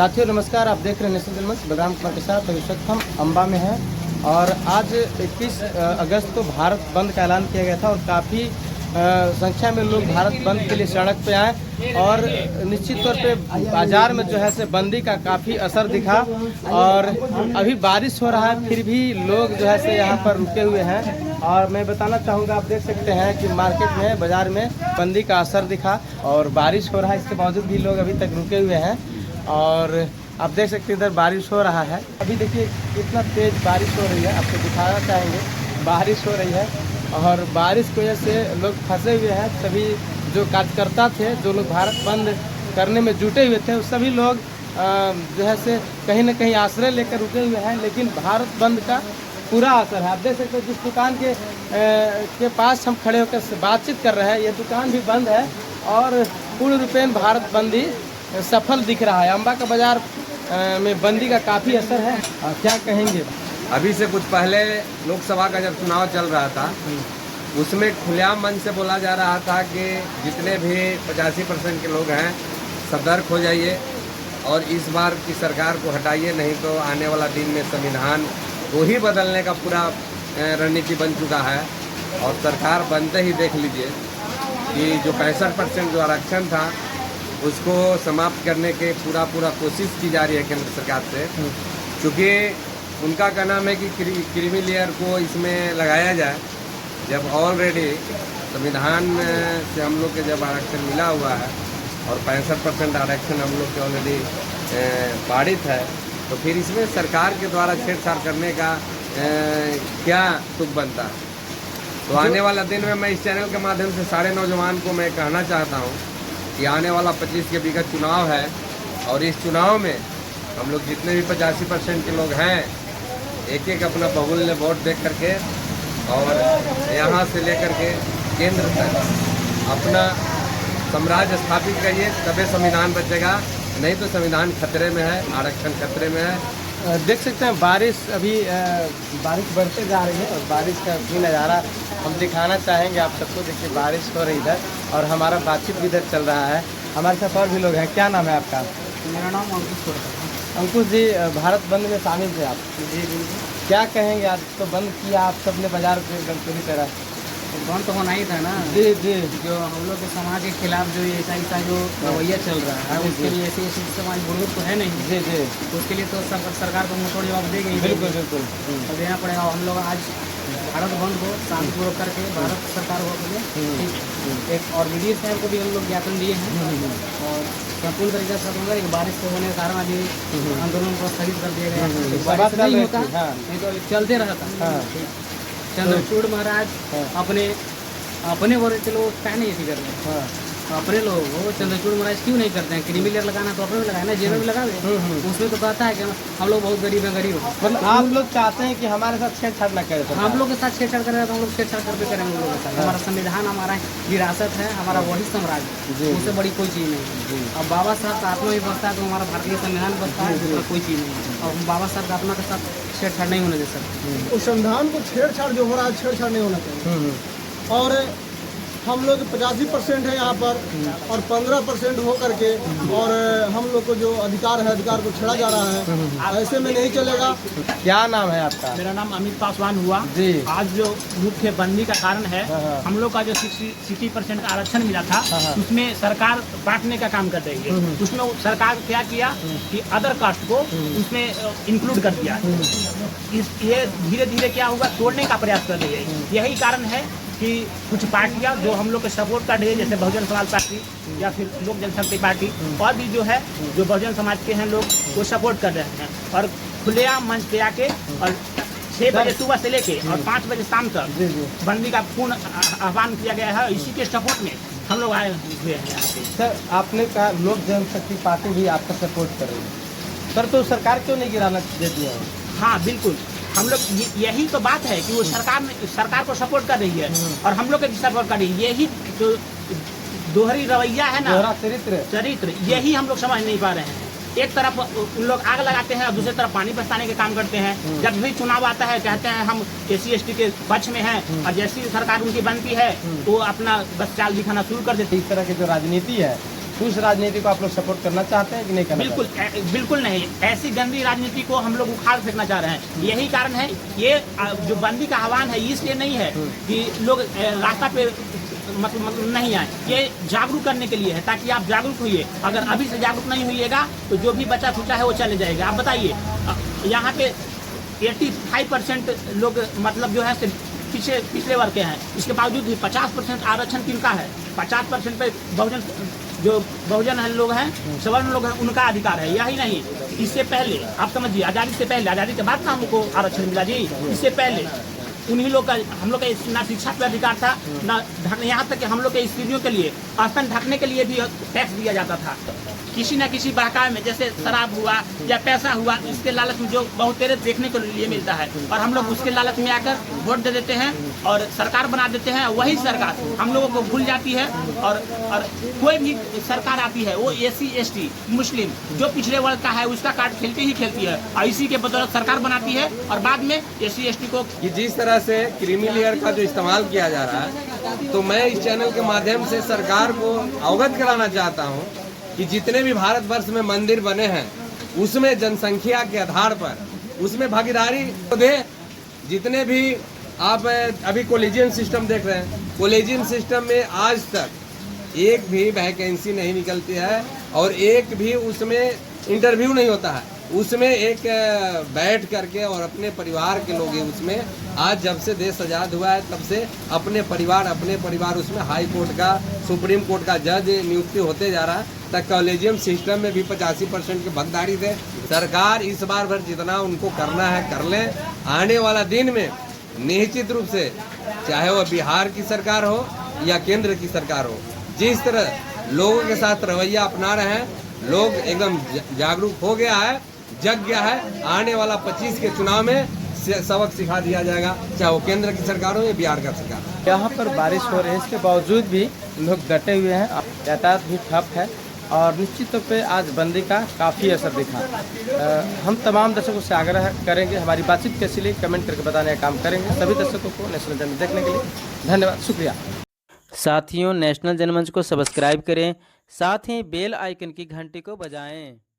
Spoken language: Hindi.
साथियों नमस्कार, आप देख रहे हैं नेशनल न्यूज़ बलराम कुमार के साथ। इस वक्त हम अम्बा में हैं और आज 21 अगस्त को भारत बंद का ऐलान किया गया था और काफ़ी संख्या में लोग भारत बंद के लिए सड़क पे आए और निश्चित तौर पे बाज़ार में जो है से बंदी का काफ़ी असर दिखा। और अभी बारिश हो रहा है फिर भी लोग जो है से यहाँ पर रुके हुए हैं और मैं बताना चाहूँगा, आप देख सकते हैं कि मार्केट में बाज़ार में बंदी का असर दिखा और बारिश हो रहा है, इसके बावजूद भी लोग अभी तक रुके हुए हैं। और आप देख सकते हैं इधर बारिश हो रहा है। अभी देखिए कितना तेज़ बारिश हो रही है, आपको दिखाना चाहेंगे। बारिश हो रही है और बारिश की वजह से लोग फंसे हुए हैं। सभी जो कार्यकर्ता थे, जो लोग भारत बंद करने में जुटे हुए थे, सभी लोग जो है से कहीं ना कहीं आश्रय लेकर रुके हुए हैं, लेकिन भारत बंद का पूरा असर है। आप देख सकते हैं जिस दुकान के पास हम खड़े होकर बातचीत कर रहे हैं, ये दुकान भी बंद है और पूर्ण रूपेण भारत बंदी सफल दिख रहा है। अम्बा का बाजार में बंदी का काफ़ी असर है। क्या कहेंगे? अभी से कुछ पहले लोकसभा का जब चुनाव चल रहा था, उसमें खुलेआम मन से बोला जा रहा था कि जितने भी 85% के लोग हैं सतर्क हो जाइए और इस बार की सरकार को हटाइए, नहीं तो आने वाला दिन में संविधान को ही बदलने का पूरा रणनीति बन चुका है। और सरकार बनते ही देख लीजिए कि जो 65% जो आरक्षण था उसको समाप्त करने के पूरा कोशिश की जा रही है केंद्र सरकार से। चूँकि उनका कहना है कि क्रीमी लेयर को इसमें लगाया जाए, जब ऑलरेडी संविधान से हम लोग के जब आरक्षण मिला हुआ है और 65% आरक्षण हम लोग के ऑलरेडी पारित है, तो फिर इसमें सरकार के द्वारा छेड़छाड़ करने का क्या तुक बनता है। तो आने वाला दिन में मैं इस चैनल के माध्यम से सारे नौजवान को मैं कहना चाहता हूँ कि आने वाला 25 के विगत चुनाव है और इस चुनाव में हम लोग जितने भी 85% के लोग हैं, एक एक अपना बहुमूल्य वोट देख करके और यहाँ से लेकर के केंद्र तक अपना साम्राज्य स्थापित करिए, तभी संविधान बचेगा, नहीं तो संविधान खतरे में है, आरक्षण खतरे में है। देख सकते हैं बारिश अभी बारिश बढ़ते जा रही है और बारिश का भी नज़ारा हम दिखाना चाहेंगे आप सबको। देखिए बारिश हो रही इधर और हमारा बातचीत भी इधर चल रहा है। हमारे साथ और भी लोग हैं। क्या नाम है आपका? मेरा नाम अंकुश है। अंकुश जी, भारत बंद में शामिल थे आप? जी जी। क्या कहेंगे? आज तो बंद किया आप सबने बाजार को एकदम पूरी तरह। बंद तो होना ही था ना। जी जी। जो हम लोग के समाज के खिलाफ जो ऐसा जो रवैया चल रहा है, उसके लिए ऐसे समाज बुजुर्ग तो है नहीं। जी जी। तो उसके लिए तो सरकार को मुँहतोड़ जवाब देगी। बिल्कुल बिल्कुल तो देना पड़ेगा। हम लोग आज भारत बंद को शांतिपूर्वक करके भारत सरकार को अपने एक और वीडियो साहब को भी हम लोग ज्ञापन दिए हैं और संपूर्ण तरीके से कहूँगा कि बारिश को होने के कारण अभी आंदोलन को स्थगित कर दिया गया। बारिश नहीं होता नहीं तो चलते रहता। चंद्रचूड़ महाराज अपने वर्ग के लोग क्या नहीं ऐसी कर रहे हैं। अपने लोग वो चंद्रचूड़ महाराज क्यों नहीं करते हैं? क्रीमी लेयर लगाना तो अपने में लगाए ना, जेब में लगा दे। उसमें तो कहता है कि हम लोग बहुत गरीब हैं, गरीब। मतलब आप लोग चाहते हैं कि हमारे साथ छेड़छाड़ न करें? हम लोग के साथ छेड़छाड़ करेगा तो हम लोग छेड़छाड़ करके करेंगे। लोगों के साथ हमारा संविधान, हमारा विरासत है, हमारा वही साम्राज्य, उससे बड़ी कोई चीज़ नहीं है। अब बाबा साहब का आत्मा भी बसता है तो हमारा भारतीय संविधान बसता है, दूसरा कोई चीज़ नहीं है। और बाबा साहब का आत्मा के साथ छेड़छाड़ नहीं होने दे सकते। उस संविधान को छेड़छाड़ जो हो रहा है, छेड़छाड़ नहीं होना चाहिए। और हम लोग 85% है यहाँ पर और 15% हो करके और हम लोग को जो अधिकार है, अधिकार को छेड़ा जा रहा है। ऐसे में नहीं चलेगा। क्या नाम है आपका? मेरा नाम अमित पासवान हुआ जी। आज जो मुख्य बंदी का कारण है, हम लोग का जो 60% आरक्षण मिला था उसमें सरकार बांटने का काम कर रही है। उसमें सरकार क्या किया कि अदर कास्ट को उसमें इंक्लूड कर दिया। ये धीरे धीरे क्या होगा, तोड़ने का प्रयास कर रही है। यही कारण है कि कुछ पार्टियां जो हम लोग को सपोर्ट कर रही है, जैसे बहुजन समाज पार्टी या फिर लोक जनशक्ति पार्टी, और भी जो है जो बहुजन समाज के हैं लोग, वो सपोर्ट कर रहे हैं और खुलेआम मंच पे आके और 6 बजे सुबह से लेके और 5 बजे शाम तक बंदी का पूर्ण आह्वान किया गया है। इसी के सपोर्ट में हम लोग आए हुए हैं यहाँ पे। सर, आपने कहा लोक जनशक्ति पार्टी भी आपका सपोर्ट कर रही है, सर तो सरकार क्यों नहीं गिराना देती है? हाँ बिल्कुल, हम लोग यही तो बात है कि वो सरकार को सपोर्ट कर रही है और हम लोग भी सपोर्ट कर रही है। यही जो दोहरी रवैया है ना, दोहरा चरित्र, यही हम लोग समझ नहीं पा रहे हैं। एक तरफ उन लोग आग लगाते हैं और दूसरी तरफ पानी बरसाने के काम करते हैं। जब भी चुनाव आता है कहते हैं हम SC ST के पक्ष में हैं और जैसी सरकार उनकी बनती है तो अपना बस चाल दिखाना शुरू कर देते हैं। इस तरह की जो राजनीति है उस राजनीति को आप लोग सपोर्ट करना चाहते हैं कि नहीं करना बिल्कुल बिल्कुल नहीं। ऐसी गंदी राजनीति को हम लोग उखाड़ फेंकना चाह रहे हैं। यही कारण है, ये जो बंदी का आह्वान है इसलिए नहीं है कि लोग रास्ता पे मतलब नहीं आए, ये जागरूक करने के लिए है, ताकि आप जागरूक होइए। अगर अभी से जागरूक नहीं होइएगा तो जो भी बचा खुचा है वो चले जाएगा। आप बताइए, यहाँ पे 85% लोग मतलब जो है पिछले वर्ग के हैं, इसके बावजूद भी 50% आरक्षण किनका है? 50% पे बहुजन है लोग हैं, सवर्ण लोग हैं, उनका अधिकार है। यही नहीं, इससे पहले आप समझिए, आज़ादी से पहले, आज़ादी के बाद ना हमको आरक्षण मिला जी। इससे पहले उन्हीं लोग का, हम लोग का ना शिक्षा पे अधिकार था, ना ढकने, यहाँ तक कि हम लोग के स्त्रियों के लिए स्तन ढकने के लिए भी टैक्स दिया जाता था। किसी न किसी बहकावे में, जैसे शराब हुआ या पैसा हुआ, इसके लालच में जो बहुत तेरे देखने को लिए मिलता है, और हम लोग उसके लालच में आकर वोट दे देते हैं और सरकार बना देते हैं। वही सरकार हम लोगों को भूल जाती है, और कोई भी सरकार आती है वो SC ST मुस्लिम जो पिछड़े वर्ग का है उसका कार्ड खेलती ही खेलती है, और इसी के बदौलत सरकार बनाती है, और बाद में SC ST को जिस तरह से क्रीमी लेयर का जो इस्तेमाल किया जा रहा है, तो मैं इस चैनल के माध्यम से सरकार को अवगत कराना चाहता हूं कि जितने भी भारतवर्ष में मंदिर बने हैं उसमें जनसंख्या के आधार पर उसमें भागीदारी दे। जितने भी आप अभी कॉलेजियन सिस्टम देख रहे हैं, कॉलेजियन सिस्टम में आज तक एक भी वैकेंसी नहीं निकलती है और एक भी उसमें इंटरव्यू नहीं होता है। उसमें एक बैठ करके और अपने परिवार के लोग उसमें, आज जब से देश आज़ाद हुआ है तब से अपने परिवार उसमें हाई कोर्ट का, सुप्रीम कोर्ट का जज नियुक्ति होते जा रहा है। तक कॉलेजियम सिस्टम में भी 85% की भागीदारी थे। सरकार इस बार भर जितना उनको करना है कर लें। आने वाला दिन में निश्चित रूप से, चाहे वह बिहार की सरकार हो या केंद्र की सरकार हो, जिस तरह लोगों के साथ रवैया अपना रहे हैं, लोग एकदम जागरूक हो गया है, जग गया है। आने वाला 25 के चुनाव में सबक सिखा दिया जाएगा, चाहे वो केंद्र की सरकार हो या बिहार का सरकार। यहाँ पर बारिश हो रही है, इसके बावजूद भी लोग डटे हुए हैं, यातायात भी ठप है, और निश्चित तौर पे आज बंदी का काफ़ी असर दिखा। हम तमाम दर्शकों से आग्रह करेंगे, हमारी बातचीत कैसी लगी कमेंट करके बताने का काम करेंगे। सभी दर्शकों को नेशनल जनमंच देखने के लिए धन्यवाद, शुक्रिया। साथियों, नेशनल जनमंच को सब्सक्राइब करें, साथ ही बेल आइकन की घंटी को बजाएं।